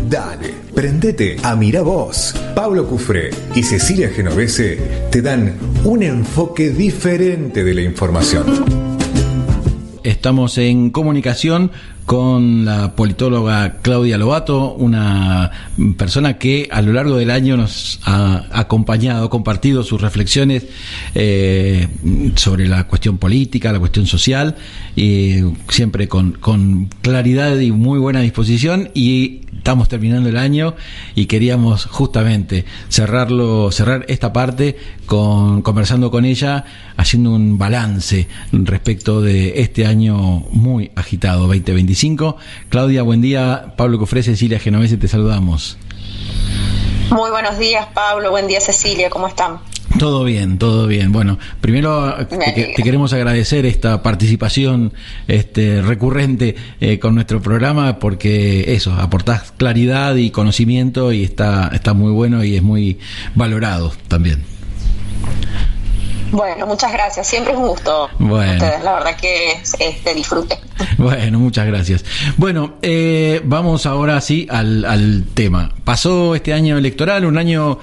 Dale, prendete a Mirá Vos. Pablo Cufré y Cecilia Genovese te dan un enfoque diferente de la información. Estamos en comunicación con la politóloga Claudia Lobato, una persona que a lo largo del año nos ha acompañado, compartido sus reflexiones sobre la cuestión política, la cuestión social, siempre con claridad y muy buena disposición. Y estamos terminando el año y queríamos justamente cerrar esta parte conversando con ella, haciendo un balance respecto de este año muy agitado, 2025. Claudia, buen día. Pablo Cufré, Cecilia Genovese, te saludamos. Muy buenos días, Pablo. Buen día, Cecilia. ¿Cómo están? Todo bien, todo bien. Bueno, primero te queremos agradecer esta participación recurrente con nuestro programa, porque aportás claridad y conocimiento y está muy bueno y es muy valorado también. Bueno, muchas gracias. Siempre es un gusto. Bueno. Ustedes, la verdad que disfrute. Bueno, muchas gracias. Bueno, vamos ahora sí al tema. Pasó este año electoral, un año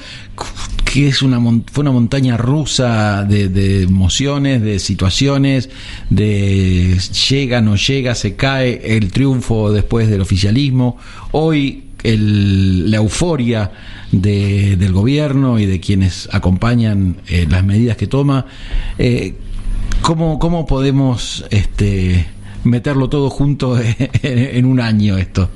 que fue una montaña rusa de emociones, de situaciones, de llega, no llega, se cae, el triunfo después del oficialismo. Hoy la euforia del gobierno y de quienes acompañan las medidas que toma. ¿Cómo podemos meterlo todo junto en un año esto?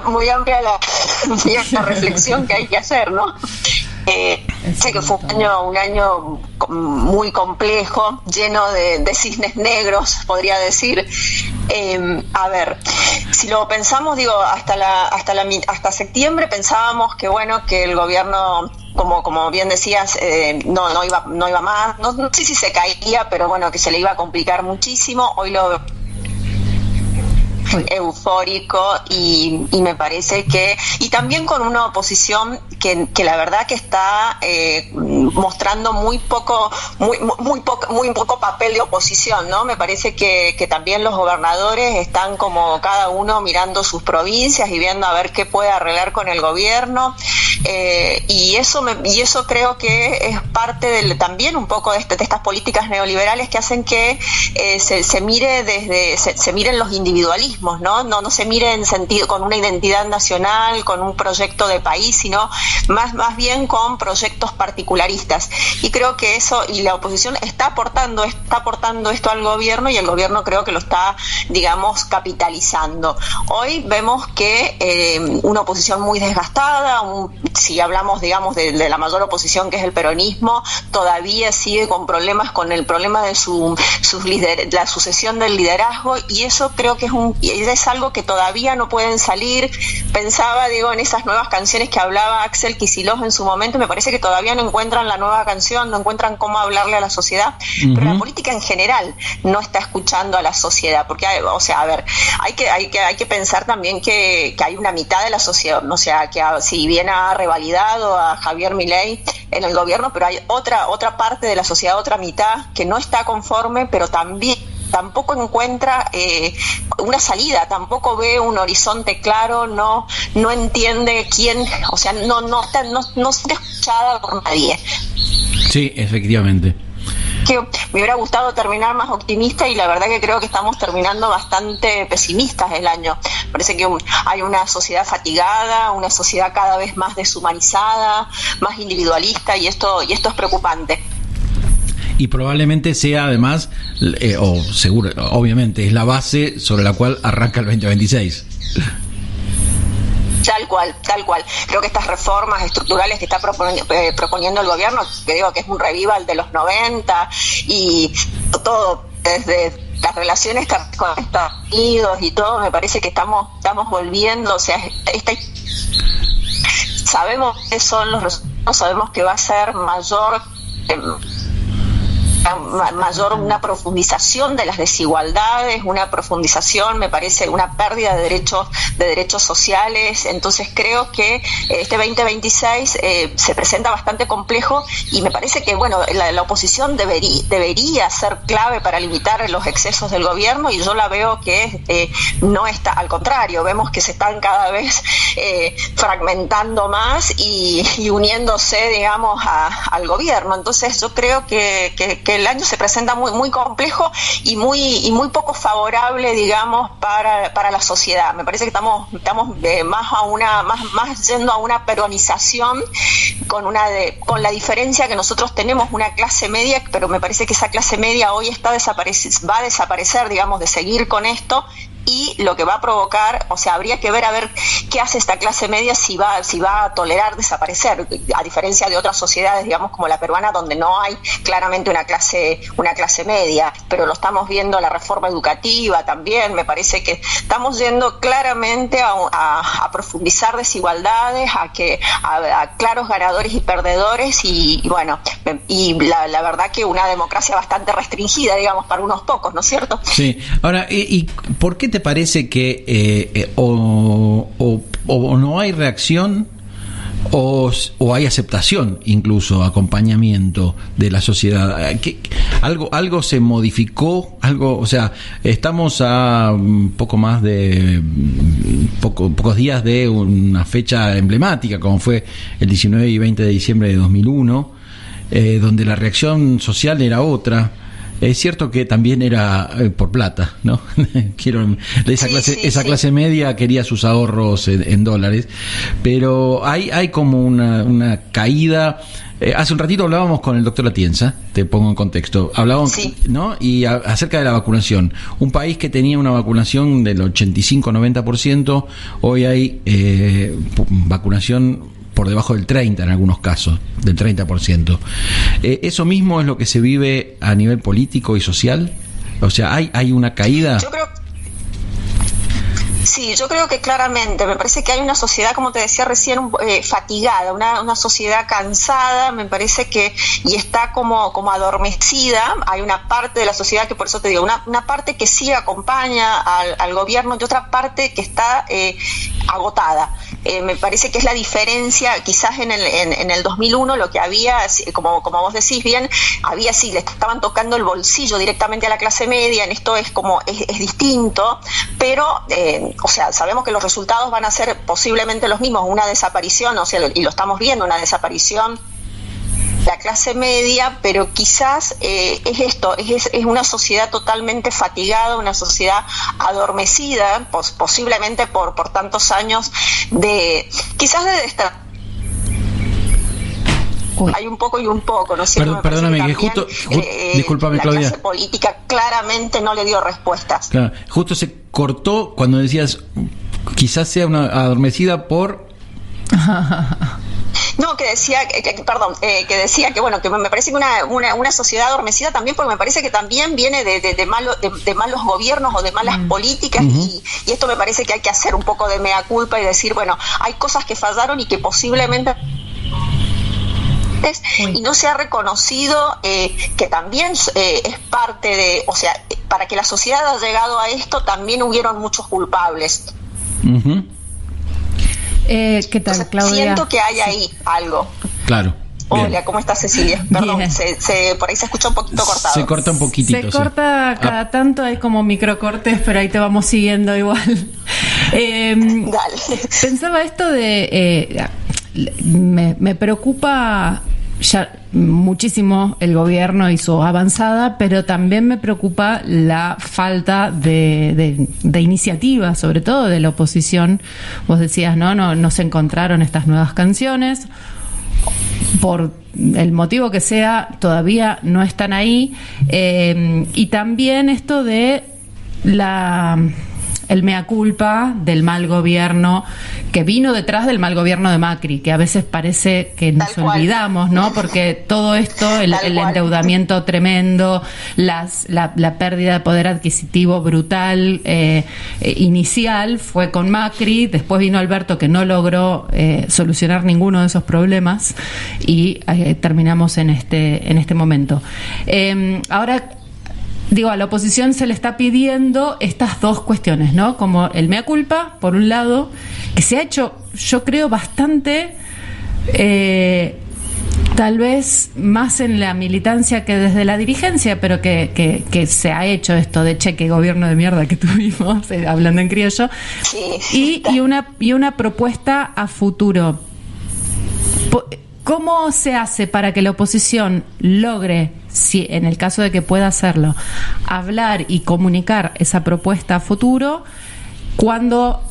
Muy amplia la reflexión que hay que hacer, ¿no? Sé que fue un año muy complejo, lleno de cisnes negros, podría decir. A ver, si lo pensamos, hasta septiembre pensábamos que el gobierno, como bien decías, no iba más, no sé si se caía, pero bueno, que se le iba a complicar muchísimo. Hoy lo veo eufórico y me parece que, y también con una oposición que la verdad que está mostrando muy poco papel de oposición, ¿no? Me parece que también los gobernadores están como cada uno mirando sus provincias y viendo a ver qué puede arreglar con el gobierno, y eso creo que es parte también un poco de estas políticas neoliberales que hacen que se miren los individualismos, no se mire en sentido con una identidad nacional, con un proyecto de país, sino más bien con proyectos particularistas. Y creo que eso, y la oposición está aportando esto al gobierno, y el gobierno creo que lo está, capitalizando. Hoy vemos que una oposición muy desgastada, si hablamos, de la mayor oposición, que es el peronismo, todavía sigue con problemas, con el problema de la sucesión del liderazgo, y eso creo que es algo que todavía no pueden salir. Pensaba, en esas nuevas canciones que hablaba Axel Kicillof en su momento. Me parece que todavía no encuentran la nueva canción, no encuentran cómo hablarle a la sociedad. Uh-huh. Pero la política en general no está escuchando a la sociedad, porque, hay que pensar también que hay una mitad de la sociedad, que si bien ha revalidado a Javier Milei en el gobierno, pero hay otra parte de la sociedad, otra mitad, que no está conforme, pero tampoco encuentra una salida, tampoco ve un horizonte claro, no entiende quién, no está escuchada por nadie. Sí, efectivamente. Que me hubiera gustado terminar más optimista, y la verdad que creo que estamos terminando bastante pesimistas el año. Parece que hay una sociedad fatigada, una sociedad cada vez más deshumanizada, más individualista, y esto es preocupante. Y probablemente sea además, seguro, obviamente, es la base sobre la cual arranca el 2026. Tal cual. Creo que estas reformas estructurales que está proponiendo el gobierno, que digo que es un revival de los 90, y todo desde las relaciones con Estados Unidos y todo, me parece que estamos volviendo, sabemos qué son los resultados, sabemos que va a ser mayor una profundización de las desigualdades, una profundización, me parece, una pérdida de derechos sociales. Entonces creo que este 2026 se presenta bastante complejo, y me parece que la oposición debería ser clave para limitar los excesos del gobierno, y yo la veo que no está, al contrario, vemos que se están cada vez fragmentando más y uniéndose, digamos, al gobierno. Entonces yo creo que el año se presenta muy complejo y muy poco favorable, digamos, para la sociedad. Me parece que estamos más yendo a una peruanización, con la diferencia que nosotros tenemos una clase media, pero me parece que esa clase media hoy va a desaparecer, digamos, de seguir con esto. Y lo que va a provocar, o sea, habría que ver qué hace esta clase media, si va a tolerar desaparecer, a diferencia de otras sociedades, digamos, como la peruana, donde no hay claramente una clase media, pero lo estamos viendo, la reforma educativa también. Me parece que estamos yendo claramente a profundizar desigualdades, a claros ganadores y perdedores, y la verdad que una democracia bastante restringida, digamos, para unos pocos, ¿no es cierto? Sí. Ahora, ¿y por qué te parece que o no hay reacción o hay aceptación, incluso acompañamiento de la sociedad? ¿Algo se modificó? O sea, estamos a pocos días de una fecha emblemática, como fue el 19 y 20 de diciembre de 2001, donde la reacción social era otra. Es cierto que también era por plata, ¿no? Esa clase media quería sus ahorros en dólares, pero hay como una caída. Hace un ratito hablábamos con el doctor Atienza, te pongo en contexto, hablábamos, ¿no? Y acerca de la vacunación. Un país que tenía una vacunación del 85-90%, hoy hay vacunación por debajo del 30% en algunos casos, del 30%. ¿Eso mismo es lo que se vive a nivel político y social? O sea, ¿hay una caída? Yo creo que claramente, me parece que hay una sociedad, como te decía recién, fatigada, una sociedad cansada, me parece que, y está como adormecida. Hay una parte de la sociedad que, por eso te digo, una parte que sí acompaña al gobierno, y otra parte que está agotada. Me parece que es la diferencia. Quizás en el 2001 lo que había, como vos decís bien, le estaban tocando el bolsillo directamente a la clase media. En esto es distinto, pero o sea, sabemos que los resultados van a ser posiblemente los mismos, una desaparición, o sea, y lo estamos viendo, una desaparición de la clase media, pero quizás es una sociedad totalmente fatigada, una sociedad adormecida, posiblemente por tantos años quizás de hay un poco y un poco, ¿no es cierto? Perdóname, que justo discúlpame, Claudia. La clase política claramente no le dio respuestas. Claro, justo se cortó cuando decías quizás sea una adormecida por... No, que decía que bueno, que me parece que una sociedad adormecida también, porque me parece que también viene de malos gobiernos o de malas políticas, y esto me parece que hay que hacer un poco de mea culpa y decir, bueno, hay cosas que fallaron y que posiblemente y no se ha reconocido que también es parte de, o sea, para que la sociedad haya llegado a esto también hubieron muchos culpables. ¿Qué tal, Claudia? Siento que hay ahí algo. Claro. Hola, bien. ¿Cómo estás, Cecilia? Perdón, por ahí se escucha un poquito cortado. Se corta un poquitito. Se corta cada tanto, hay como microcortes, pero ahí te vamos siguiendo igual. Dale. Pensaba esto de... me preocupa ya muchísimo el gobierno y su avanzada, pero también me preocupa la falta de iniciativa, sobre todo de la oposición. Vos decías, no se encontraron estas nuevas canciones, por el motivo que sea, todavía no están ahí, y también esto de el mea culpa del mal gobierno que vino detrás del mal gobierno de Macri, que a veces parece que nos olvidamos, ¿no? Porque todo esto, el endeudamiento tremendo, la pérdida de poder adquisitivo brutal inicial fue con Macri, después vino Alberto que no logró solucionar ninguno de esos problemas y terminamos en este momento. Ahora, digo, a la oposición se le está pidiendo estas dos cuestiones, ¿no? Como el mea culpa, por un lado, que se ha hecho, yo creo, bastante, tal vez más en la militancia que desde la dirigencia, pero que se ha hecho esto de qué gobierno de mierda que tuvimos, hablando en criollo, y una propuesta a futuro. ¿Cómo se hace para que la oposición logre, si en el caso de que pueda hacerlo, hablar y comunicar esa propuesta a futuro, cuando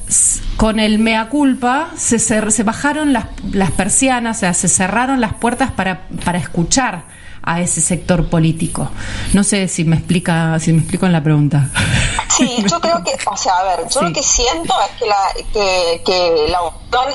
con el mea culpa se bajaron las persianas, o sea, se cerraron las puertas para escuchar a ese sector político? No sé si me explico en la pregunta. Sí, yo creo que, o sea, a ver, yo lo que siento es que la opción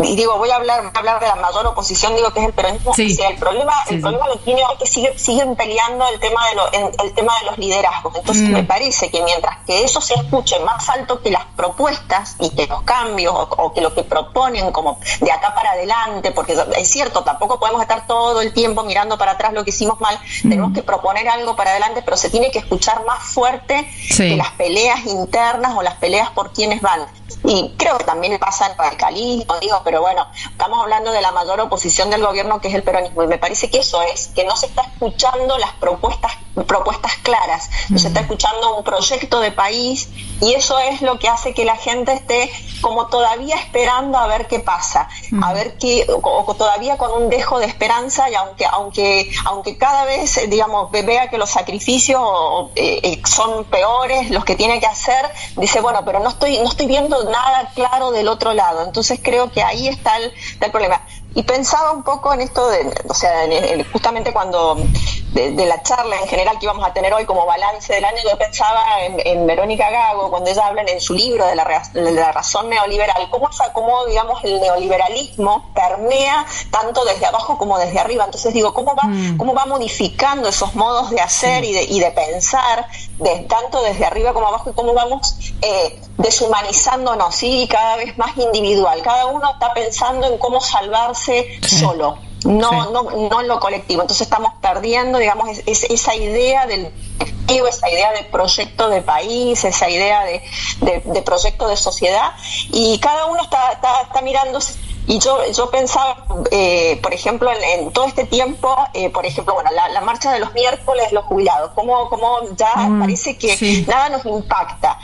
y digo, voy a hablar de la mayor oposición, digo que es el peronismo. Sí. O sea, el problema lo tiene hoy que siguen peleando el tema de los liderazgos. Entonces me parece que mientras que eso se escuche más alto que las propuestas y que los cambios o que lo que proponen como de acá para adelante, porque es cierto, tampoco podemos estar todo el tiempo mirando para atrás lo que hicimos mal, tenemos que proponer algo para adelante, pero se tiene que escuchar más fuerte que las peleas internas o las peleas por quienes van. Y creo que también pasa en el radicalismo, pero bueno, estamos hablando de la mayor oposición del gobierno, que es el peronismo, y me parece que eso es, que no se está escuchando las propuestas claras, no se está escuchando un proyecto de país, y eso es lo que hace que la gente esté como todavía esperando a ver qué pasa, a ver qué, o todavía con un dejo de esperanza, y aunque cada vez, digamos, vea que los sacrificios son peores los que tiene que hacer, dice, bueno, pero no estoy viendo nada claro del otro lado. Entonces creo que ahí está el problema. Y pensaba un poco en esto justamente cuando de la charla en general que íbamos a tener hoy como balance del año, yo pensaba en Verónica Gago, cuando ella habla en su libro de la razón neoliberal, cómo digamos el neoliberalismo permea tanto desde abajo como desde arriba. Entonces digo, cómo va modificando esos modos de hacer y de pensar, tanto desde arriba como abajo, y cómo vamos deshumanizándonos, ¿sí? Cada vez más individual. Cada uno está pensando en cómo salvarse solo, no en lo colectivo. Entonces estamos perdiendo, digamos, esa idea esa idea de proyecto de país, esa idea de proyecto de sociedad, y cada uno está mirándose. Y yo pensaba, por ejemplo, en todo este tiempo, por ejemplo, bueno, la marcha de los miércoles, los jubilados, como ya parece que nada nos impacta.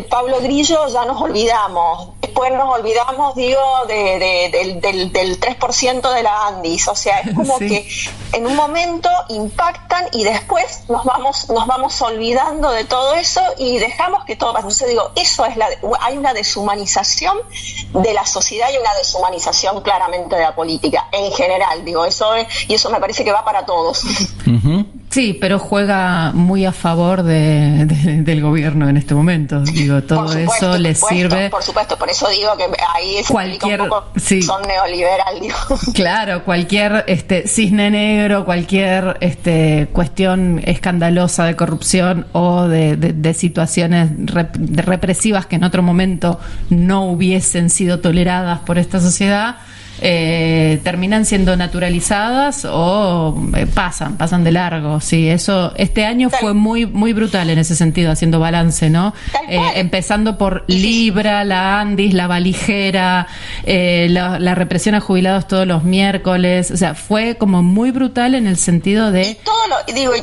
Pablo Grillo ya nos olvidamos, después nos olvidamos, digo, del 3% de la Andis, o sea, es como que en un momento impactan y después nos vamos olvidando de todo eso y dejamos que todo pase. Entonces digo, hay una deshumanización de la sociedad y una deshumanización claramente de la política en general, digo, y eso me parece que va para todos. Sí, pero juega muy a favor del gobierno en este momento. Digo, todo eso les sirve. Por supuesto, por eso digo que ahí se explica un poco, son neoliberal, digo. Claro, cualquier cisne negro, cualquier cuestión escandalosa de corrupción o de situaciones represivas que en otro momento no hubiesen sido toleradas por esta sociedad, terminan siendo naturalizadas o pasan de largo. Sí, eso este año fue muy muy brutal en ese sentido, haciendo balance, ¿no? Empezando por Libra, la Andis, la valijera, la represión a jubilados todos los miércoles, o sea, fue como muy brutal en el sentido de y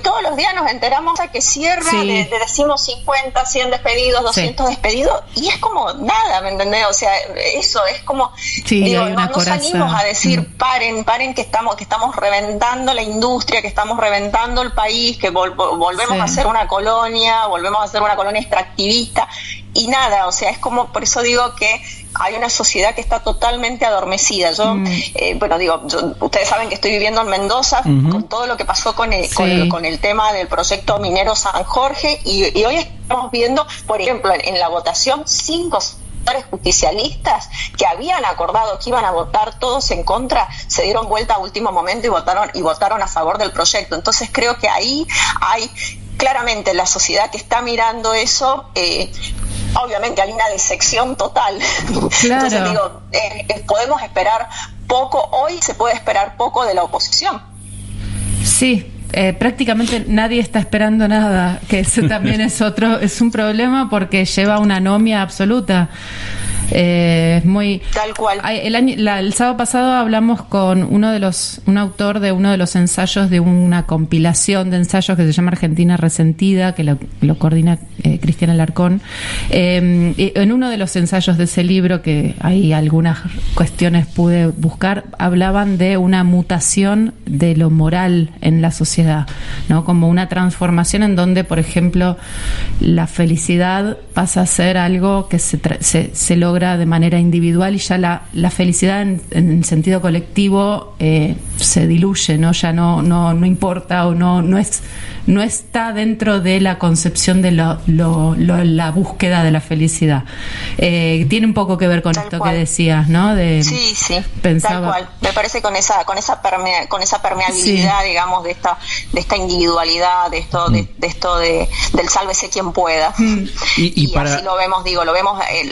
todos los días nos enteramos a que cierra, le decimos 50, 100 despedidos, 200 despedidos, y es como nada, ¿me entendés? O sea, eso es como hay una coraza salimos a decir paren que estamos reventando la industria, que estamos reventando el país, que volvemos a ser una colonia, extractivista, y nada, o sea, es como, por eso digo que hay una sociedad que está totalmente adormecida. Yo, ustedes saben que estoy viviendo en Mendoza, con todo lo que pasó con el tema del proyecto minero San Jorge, y hoy estamos viendo, por ejemplo, en la votación, 5 justicialistas que habían acordado que iban a votar todos en contra, se dieron vuelta a último momento y votaron a favor del proyecto. Entonces creo que ahí hay claramente la sociedad que está mirando eso. Obviamente hay una disección total. Claro. Entonces digo, podemos esperar poco, hoy se puede esperar poco de la oposición. Sí. Prácticamente nadie está esperando nada, que eso también es un problema porque lleva una anomia absoluta. Es muy tal cual. El sábado pasado hablamos con un autor de uno de los ensayos de una compilación de ensayos que se llama Argentina Resentida, que lo coordina Cristian Alarcón. En uno de los ensayos de ese libro, que hay algunas cuestiones pude buscar, hablaban de una mutación de lo moral en la sociedad, ¿no? Como una transformación en donde, por ejemplo, la felicidad pasa a ser algo que se logra de manera individual, y ya la felicidad en sentido colectivo se diluye, ¿no? Ya no importa, o no está dentro de la concepción de la búsqueda de la felicidad. Tiene un poco que ver con esto que decías, ¿no? Sí, pensaba, tal cual. Me parece con esa permeabilidad, digamos, de esta individualidad, de esto del sálvese quien pueda. Y así lo vemos,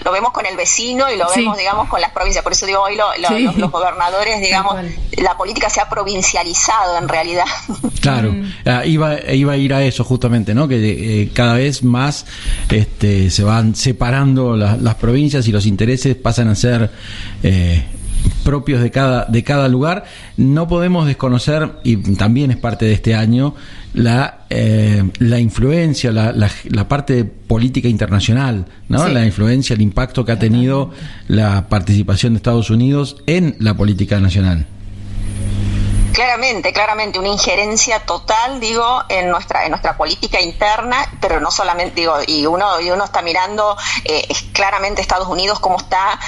lo vemos con el vecino y lo vemos, digamos, con las provincias. Por eso digo, hoy los gobernadores, digamos, la política se ha provincializado en realidad. Claro, iba a ir a eso justamente, ¿no? Que cada vez más se van separando las provincias y los intereses pasan a ser propios de cada lugar. No podemos desconocer, y también es parte de este año, la influencia, la parte política internacional, ¿no? Sí. La influencia, el impacto que ha tenido la participación de Estados Unidos en la política nacional. Claramente, una injerencia total, digo, en nuestra política interna, pero no solamente, digo, y uno está mirando claramente Estados Unidos cómo está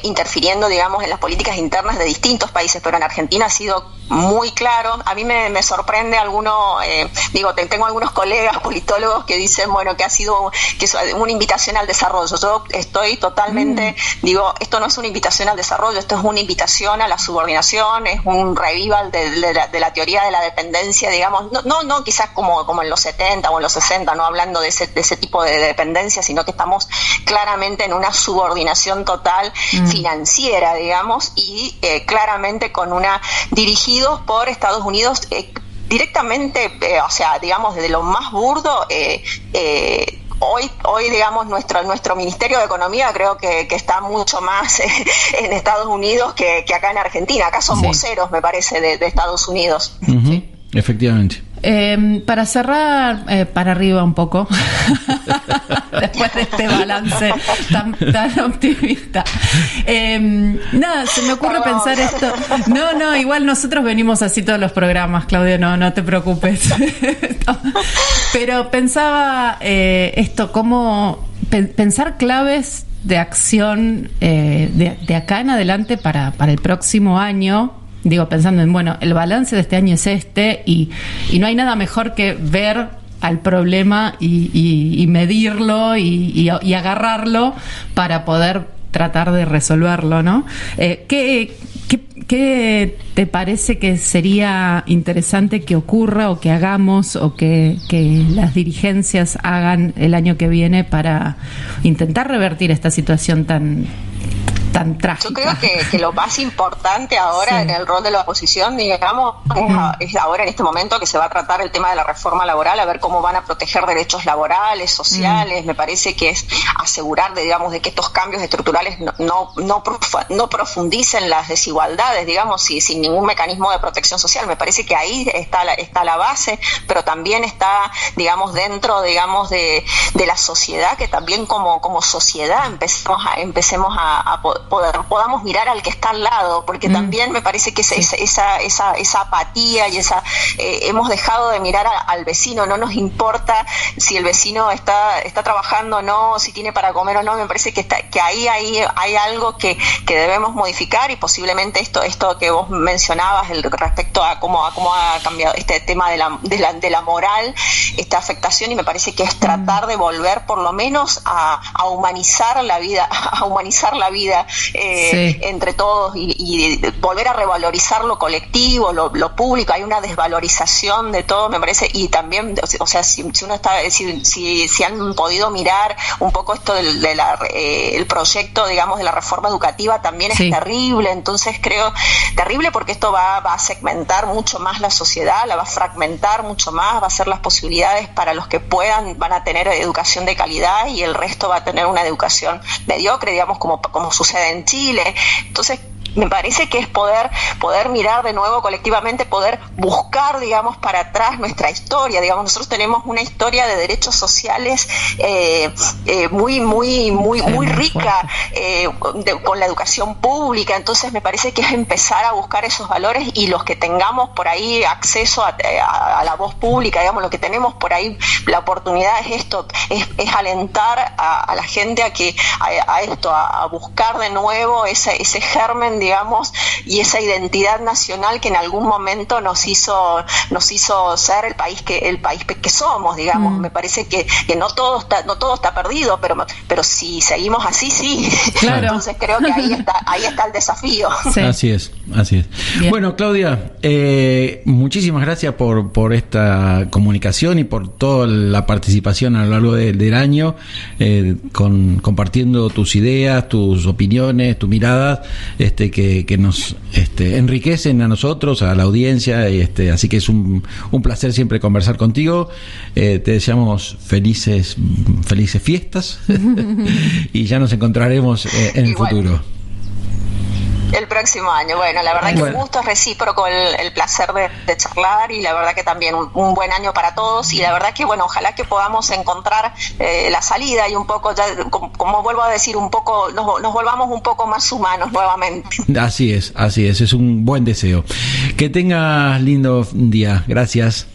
interfiriendo, digamos, en las políticas internas de distintos países, pero en Argentina ha sido muy claro. A mí me sorprende tengo algunos colegas politólogos que dicen, bueno, que es una invitación al desarrollo. Yo estoy totalmente, digo, esto no es una invitación al desarrollo, esto es una invitación a la subordinación, es un revival de la teoría de la dependencia, digamos, no quizás como en los 70 o en los 60, no hablando de ese tipo de dependencia, sino que estamos claramente en una subordinación total financiera, digamos, y claramente dirigidos por Estados Unidos directamente, o sea, digamos, desde lo más burdo. Hoy digamos, nuestro Ministerio de Economía creo que está mucho más en Estados Unidos que acá en Argentina. Acá son voceros, me parece, de Estados Unidos. Sí. Efectivamente. Para cerrar, para arriba un poco, después de este balance tan optimista, nada, se me ocurre pensar esto. No, igual nosotros venimos así todos los programas, Claudia, no te preocupes. Pero pensaba esto, cómo pensar claves de acción de acá en adelante para el próximo año. Digo, pensando en, bueno, el balance de este año es y no hay nada mejor que ver al problema y medirlo y agarrarlo para poder tratar de resolverlo, ¿no? ¿Qué te parece que sería interesante que ocurra o que hagamos o que las dirigencias hagan el año que viene para intentar revertir esta situación tan trágica? Yo creo que lo más importante ahora en el rol de la oposición, digamos, es ahora en este momento que se va a tratar el tema de la reforma laboral, a ver cómo van a proteger derechos laborales, sociales. Me parece que es asegurar, digamos, de que estos cambios estructurales no profundicen las desigualdades, digamos, sin ningún mecanismo de protección social. Me parece que ahí está la base, pero también está, digamos, dentro, digamos, de la sociedad, que también como sociedad empecemos a podamos mirar al que está al lado, porque también me parece que esa apatía y hemos dejado de mirar al vecino. No nos importa si el vecino está trabajando o no, si tiene para comer o no. Me parece que ahí hay algo que debemos modificar, y posiblemente esto que vos mencionabas respecto a cómo ha cambiado este tema de la moral, esta afectación, y me parece que es tratar de volver por lo menos a humanizar la vida, entre todos, y volver a revalorizar lo colectivo, lo público. Hay una desvalorización de todo, me parece, y también, o sea, si han podido mirar un poco esto el proyecto, digamos, de la reforma educativa, también es terrible. Entonces creo terrible, porque esto va a segmentar mucho más la sociedad, la va a fragmentar mucho más, va a hacer las posibilidades para los que puedan, van a tener educación de calidad, y el resto va a tener una educación mediocre, digamos, como sucede en Chile. Entonces me parece que es poder mirar de nuevo colectivamente, poder buscar, digamos, para atrás nuestra historia. Digamos, nosotros tenemos una historia de derechos sociales muy rica, con la educación pública. Entonces me parece que es empezar a buscar esos valores, y los que tengamos por ahí acceso a la voz pública, digamos, lo que tenemos por ahí, la oportunidad es esto, es alentar a la gente a buscar de nuevo ese germen, digamos, y esa identidad nacional que en algún momento nos hizo ser el país que somos, digamos. Me parece que no todo está perdido, pero si seguimos así, sí. Claro. Entonces creo que ahí está el desafío. Sí. Así es. Bien. Bueno, Claudia, muchísimas gracias por esta comunicación y por toda la participación a lo largo del año, compartiendo tus ideas, tus opiniones, tus miradas, que nos enriquecen a nosotros, a la audiencia, así que es un placer siempre conversar contigo. Te deseamos felices fiestas y ya nos encontraremos en el futuro. El próximo año. Bueno, la verdad que un gusto, es recíproco el placer de charlar, y la verdad que también un buen año para todos, y la verdad que, bueno, ojalá que podamos encontrar la salida, y un poco, ya, como vuelvo a decir, un poco nos volvamos un poco más humanos nuevamente. Así es un buen deseo. Que tengas lindo día. Gracias.